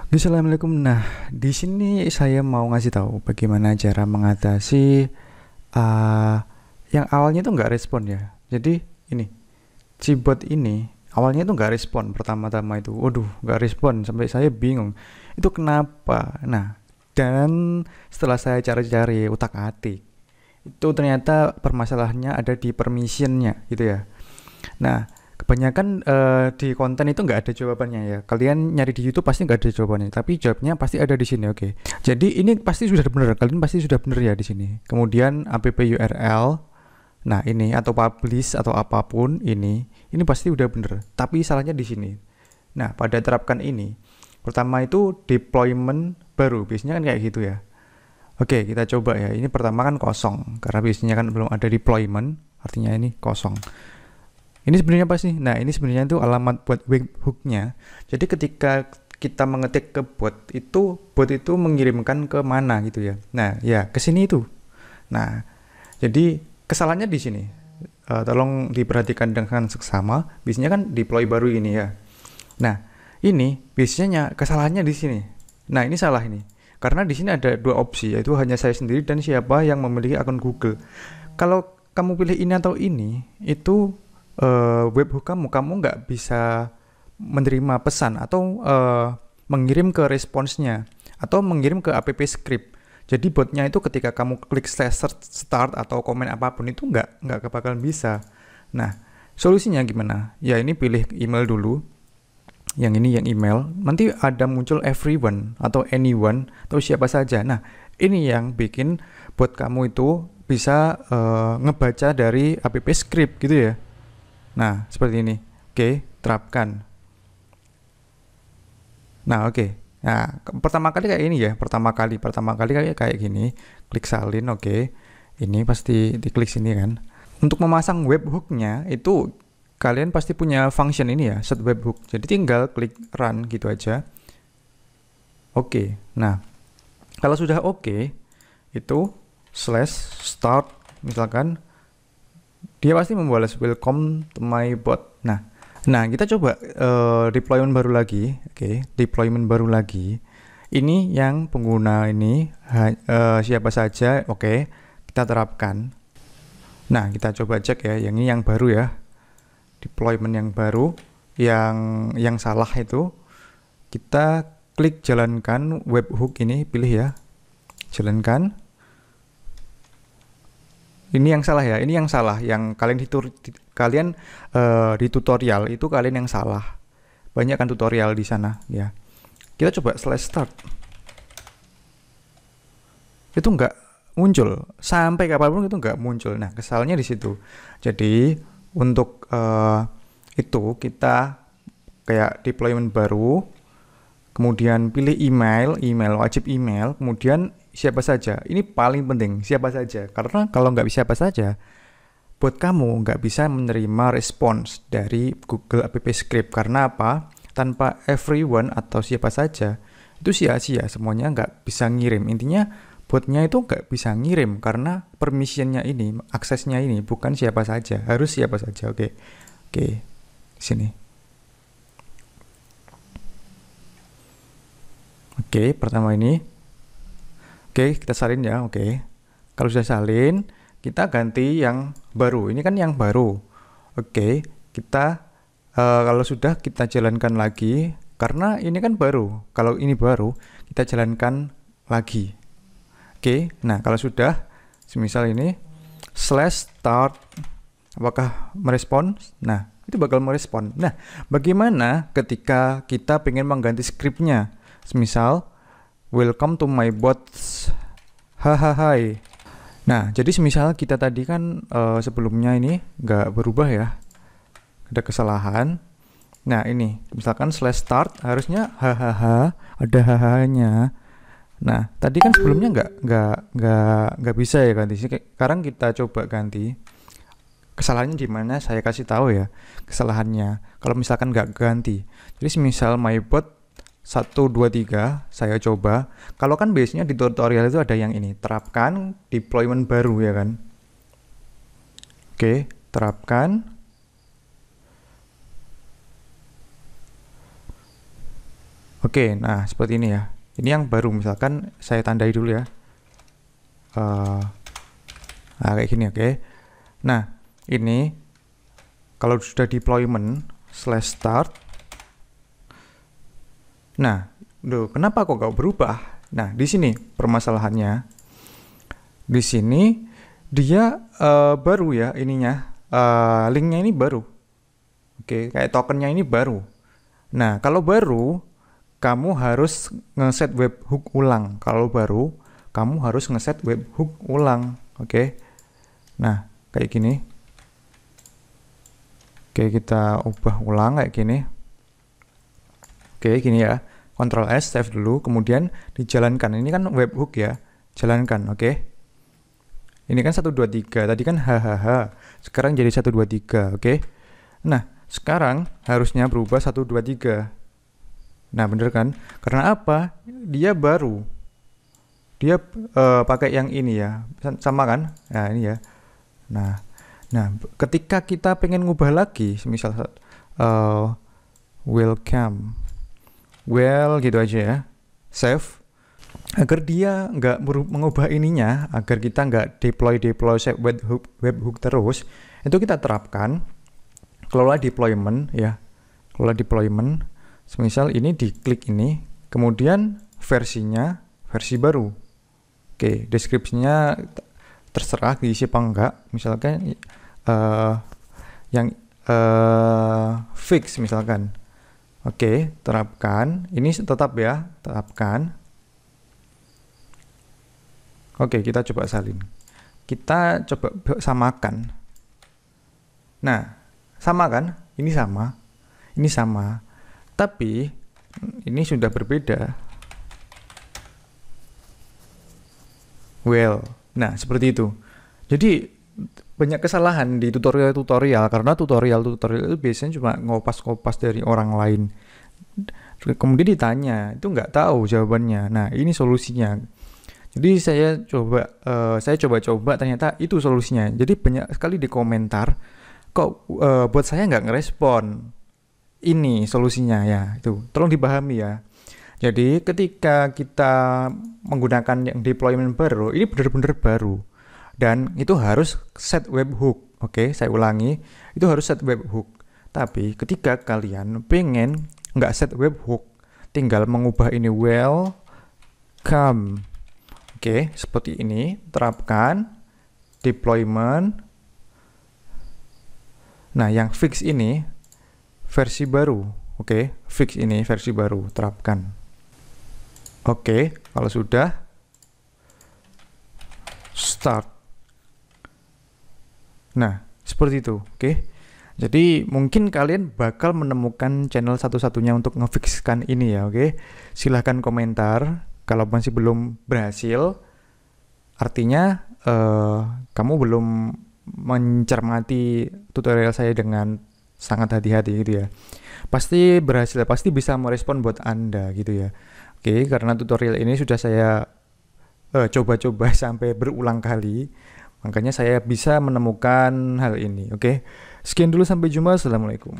Assalamualaikum. Nah, di sini saya mau ngasih tahu bagaimana cara mengatasi uh, yang awalnya itu nggak respon ya. Jadi ini, si bot ini awalnya itu nggak respon pertama-tama itu. Waduh, nggak respon sampai saya bingung. Itu kenapa? Nah, dan setelah saya cari-cari utak-atik, itu ternyata permasalahannya ada di permissionnya gitu ya. Nah, kebanyakan di konten itu nggak ada jawabannya ya. Kalian nyari di YouTube pasti nggak ada jawabannya, tapi jawabnya pasti ada di sini. Oke. Jadi ini pasti sudah benar. Kalian pasti sudah benar ya di sini. Kemudian app URL, nah ini atau publish atau apapun ini pasti udah benar. Tapi salahnya di sini. Nah, pada terapkan ini, pertama itu deployment baru. Biasanya kan kayak gitu ya. Oke, kita coba ya. Ini pertama kan kosong karena biasanya kan belum ada deployment, artinya ini kosong. Ini sebenarnya apa sih? Nah, ini sebenarnya itu alamat buat webhooknya. Jadi ketika kita mengetik ke bot itu mengirimkan ke mana gitu ya. Nah, ya ke sini itu. Nah, jadi kesalahannya di sini. Tolong diperhatikan dengan seksama. Biasanya kan deploy baru ini ya. Nah, ini biasanya kesalahannya di sini. Nah, ini salah ini. Karena di sini ada dua opsi, yaitu hanya saya sendiri dan siapa yang memiliki akun Google. Kalau kamu pilih ini atau ini, itu webhook kamu nggak bisa menerima pesan atau mengirim ke responsnya atau mengirim ke app script. Jadi botnya itu ketika kamu klik start atau komen apapun itu nggak bakalan bisa. Nah, solusinya gimana? Ya ini pilih email dulu. Yang ini yang email. Nanti ada muncul everyone atau anyone atau siapa saja. Nah, ini yang bikin bot kamu itu bisa ngebaca dari app script gitu ya. Nah, seperti ini. Oke, terapkan. Nah, oke. Nah, pertama kali kayak ini ya. Pertama kali kayak gini. Klik salin, oke. Ini pasti diklik sini kan. Untuk memasang webhooknya itu kalian pasti punya function ini ya, set webhook. Jadi tinggal klik run gitu aja. Oke. Nah, kalau sudah oke, itu slash start misalkan dia pasti membalas welcome to my bot. Nah, kita coba deployment baru lagi. Oke, deployment baru lagi. Ini yang pengguna ini siapa saja. Oke, kita terapkan. Nah, kita coba cek ya. Yang ini yang baru ya. Deployment yang baru. Yang salah itu kita klik jalankan webhook ini, pilih ya. Jalankan. Ini yang salah ya, ini yang salah. Yang kalian di tutorial itu kalian yang salah. Banyak kan tutorial di sana ya. Kita coba slash start. Itu nggak muncul sampai kapanpun itu nggak muncul. Nah, kesalnya di situ. Jadi untuk itu kita kayak deployment baru, kemudian pilih email wajib email, kemudian siapa saja. Ini paling penting, siapa saja. Karena kalau nggak bisa siapa saja, buat kamu nggak bisa menerima respons dari Google App Script. Karena apa? Tanpa everyone atau siapa saja, itu sia-sia, semuanya nggak bisa ngirim. Intinya botnya itu nggak bisa ngirim karena permissionnya ini, aksesnya ini bukan siapa saja, harus siapa saja. Oke, sini. Oke, pertama ini. Oke, kita salin ya. Oke. Kalau sudah salin, kita ganti yang baru. Ini kan yang baru. Oke, kita kalau sudah kita jalankan lagi karena ini kan baru. Kalau ini baru, kita jalankan lagi. Oke. Nah, kalau sudah semisal ini slash start apakah merespon? Nah, itu bakal merespon. Nah, bagaimana ketika kita pengen mengganti skripnya? Semisal welcome to my bots. Hahaha. Nah, jadi semisal kita tadi kan sebelumnya ini nggak berubah ya. Ada kesalahan. Nah, ini misalkan slash start harusnya hahaha, ada hahanya. Nah, tadi kan sebelumnya nggak bisa ya ganti. Sekarang kita coba ganti. Kesalahannya di mana? Saya kasih tahu ya kesalahannya. Kalau misalkan nggak ganti. Jadi semisal my bot 1, 2, 3 saya coba. Kalau kan biasanya di tutorial itu ada yang ini, terapkan deployment baru ya kan. Oke, terapkan. Oke, nah seperti ini ya. Ini yang baru, misalkan saya tandai dulu ya. Nah kayak gini, oke. Nah ini kalau sudah deployment /start. Nah, kenapa kok gak berubah? Nah, di sini permasalahannya. Di sini dia baru ya ininya, linknya ini baru. Oke, kayak tokennya ini baru. Nah, kalau baru, kamu harus ngeset webhook ulang. Kalau baru, kamu harus ngeset webhook ulang. Oke. Nah, kayak gini. Oke, kita ubah ulang kayak gini. Oke, gini ya. Ctrl S, save dulu, kemudian dijalankan. Ini kan webhook ya. Jalankan, oke. Ini kan 123, tadi kan hahaha. Sekarang jadi 123, oke. Nah, sekarang harusnya berubah 123. Nah, bener kan? Karena apa? Dia baru. Dia pakai yang ini ya. Sama kan? Nah, ini ya. Nah, ketika kita pengen ngubah lagi, misal welcome, gitu aja ya, save, agar dia nggak mengubah ininya, agar kita nggak deploy webhook terus, itu kita terapkan kelola deployment ya, kelola deployment. Semisal ini diklik ini, kemudian versinya versi baru. Oke, deskripsinya terserah diisi apa enggak, misalkan yang fix misalkan. Oke, terapkan. Ini tetap ya, terapkan. Oke, kita coba salin. Kita coba samakan. Nah, sama kan? Ini sama. Ini sama. Tapi ini sudah berbeda. Well, nah seperti itu. Jadi banyak kesalahan di tutorial karena tutorial itu biasanya cuma ngopas-ngopas dari orang lain. Kemudian ditanya, itu nggak tahu jawabannya. Nah, ini solusinya. Jadi saya coba ternyata itu solusinya. Jadi banyak sekali di komentar, kok buat saya nggak ngerespon. Ini solusinya ya, itu. Tolong dipahami ya. Jadi ketika kita menggunakan yang deployment baru, ini benar-benar baru. Dan itu harus set webhook. Oke, saya ulangi, itu harus set webhook. Tapi ketika kalian pengen nggak set webhook, tinggal mengubah ini welcome. Oke, seperti ini, terapkan deployment. Nah, yang fix ini versi baru. Oke, fix ini versi baru, terapkan. Oke, kalau sudah, start. Nah, seperti itu, oke. Jadi mungkin kalian bakal menemukan channel satu-satunya untuk ngefixkan ini ya, oke. Silahkan komentar kalau masih belum berhasil. Artinya kamu belum mencermati tutorial saya dengan sangat hati-hati gitu ya. Pasti berhasil, pasti bisa merespon buat Anda gitu ya. Oke, karena tutorial ini sudah saya coba-coba sampai berulang kali. Makanya saya bisa menemukan hal ini. Oke, sekian dulu, sampai jumpa. Assalamualaikum.